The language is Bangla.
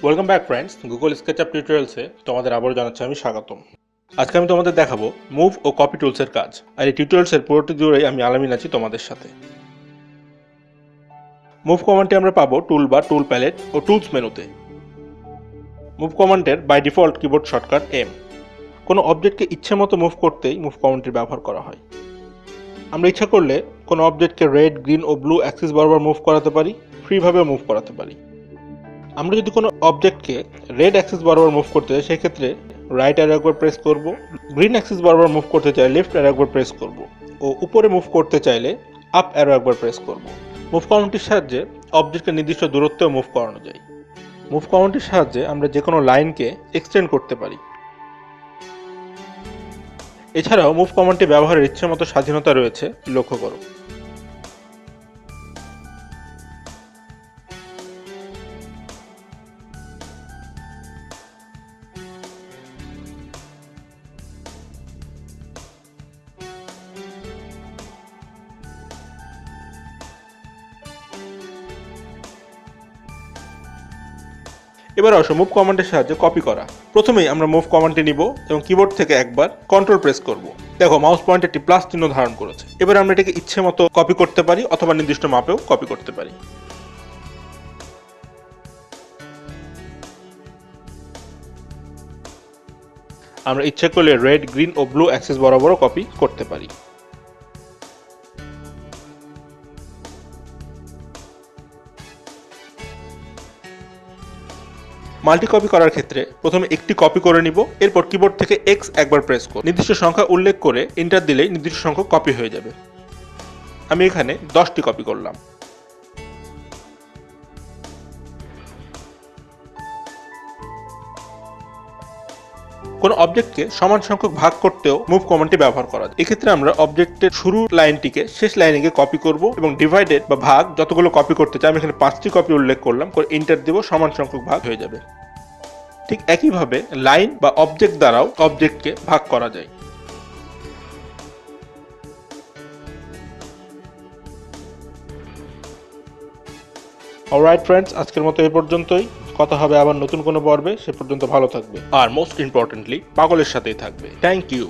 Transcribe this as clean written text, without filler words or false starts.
Welcome back friends, Google SketchUp টিউটোরিয়ালসে তোমাদের আবারও জানাচ্ছি আমি স্বাগতম। আজকে আমি তোমাদের দেখাবো মুভ ও কপি টুলসের কাজ। আর এই টিউটোরিয়ালসের পুরোটি জুড়েই আমি আলামিন আছি তোমাদের সাথে। মুভ কমান্ডটি আমরা পাবো টুল বার, টুল প্যালেট ও টুলস মেনুতে। মুভ কমান্ডের by default keyboard shortcut M. কোনো অবজেক্টকে ইচ্ছে মতো মুভ করতেই মুভ কমান্ডটির ব্যবহার করা হয়। আমরা ইচ্ছা করলে কোনো অবজেক্টকে রেড, গ্রিন ও ব্লু অ্যাক্সিস বরাবর মুভ করাতে পারি, ফ্রিভাবেও মুভ করাতে পারি। আমরা যদি কোনো অবজেক্টকে রেড অ্যাক্সিস বরাবর মুভ করতে চাই, সেক্ষেত্রে রাইট অ্যারো একবার প্রেস করব। গ্রিন অ্যাক্সিস বরাবর মুভ করতে চাইলে লেফট অ্যারো একবার প্রেস করব ও উপরে মুভ করতে চাইলে আপ অ্যারো একবার প্রেস করব। মুভ কমান্ডটির সাহায্যে অবজেক্টকে নির্দিষ্ট দূরত্বেও মুভ করানো যায়। মুভ কমান্ডটির সাহায্যে আমরা যে কোনো লাইনকে এক্সটেন্ড করতে পারি। এছাড়াও মুভ কমান্ডটি ব্যবহারের ইচ্ছেমতো স্বাধীনতা রয়েছে, লক্ষ্য করো। এবার আসো মুভ কমান্ডের সাহায্যে কপি করা। প্রথমেই আমরা মুভ কমান্ডটি নিব এবং কিবোর্ড থেকে একবার কন্ট্রোল প্রেস করব। দেখো মাউস পয়েন্টারটি প্লাস চিহ্ন ধারণ করেছে। এবার আমরা এটাকে ইচ্ছে মতো কপি করতে পারি অথবা নির্দিষ্ট মাপেও কপি করতে পারি। আমরা ইচ্ছে করলে রেড, গ্রিন ও ব্লু অ্যাক্সিস বরাবরও কপি করতে পারি। মাল্টি কপি করার ক্ষেত্রে প্রথমে একটি কপি করে নিব, এরপর কিবোর্ড থেকে এক্স একবার প্রেস করব। নির্দিষ্ট সংখ্যা উল্লেখ করে এন্টার দিলেই নির্দিষ্ট সংখ্যক কপি হয়ে যাবে। আমি এখানে 10টি কপি করলাম। কোন অবজেক্টকে সমান সংখ্যক ভাগ করতেও মুভ কমান্ডটি ব্যবহার করা যায়। এক্ষেত্রে আমরা অবজেক্টের শুরুর লাইনটিকে শেষ লাইনে গিয়ে কপি করব এবং ডিভাইডেড বা ভাগ যতগুলো কপি করতে চাই, আমি এখানে 5টি কপি উল্লেখ করলাম, করে এন্টার দেব, সমান সংখ্যক ভাগ হয়ে যাবে। ঠিক একইভাবে লাইন বা অবজেক্ট দ্বারাও অবজেক্টকে ভাগ করা যায়। অলরাইট ফ্রেন্ডস, আজকের মতো এই পর্যন্তই। কথা হবে আবার নতুন কোনো পর্বে। সে পর্যন্ত ভালো থাকবে আর মোস্ট ইম্পর্টেন্টলি পাগলের সাথেই থাকবে। Thank you.